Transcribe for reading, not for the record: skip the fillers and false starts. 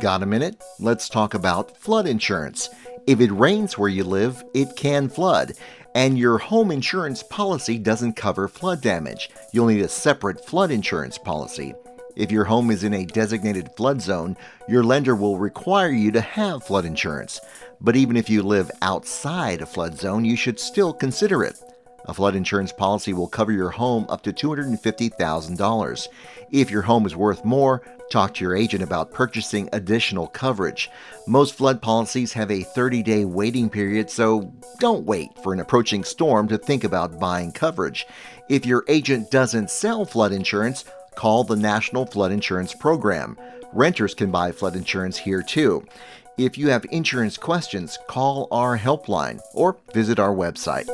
Got a minute? Let's talk about flood insurance. If it rains where you live, it can flood, and your home insurance policy doesn't cover flood damage. You'll need a separate flood insurance policy. If your home is in a designated flood zone, your lender will require you to have flood insurance. But even if you live outside a flood zone, you should still consider it. A flood insurance policy will cover your home up to $250,000. If your home is worth more, talk to your agent about purchasing additional coverage. Most flood policies have a 30-day waiting period, so don't wait for an approaching storm to think about buying coverage. If your agent doesn't sell flood insurance, call the National Flood Insurance Program. Renters can buy flood insurance here too. If you have insurance questions, call our helpline or visit our website.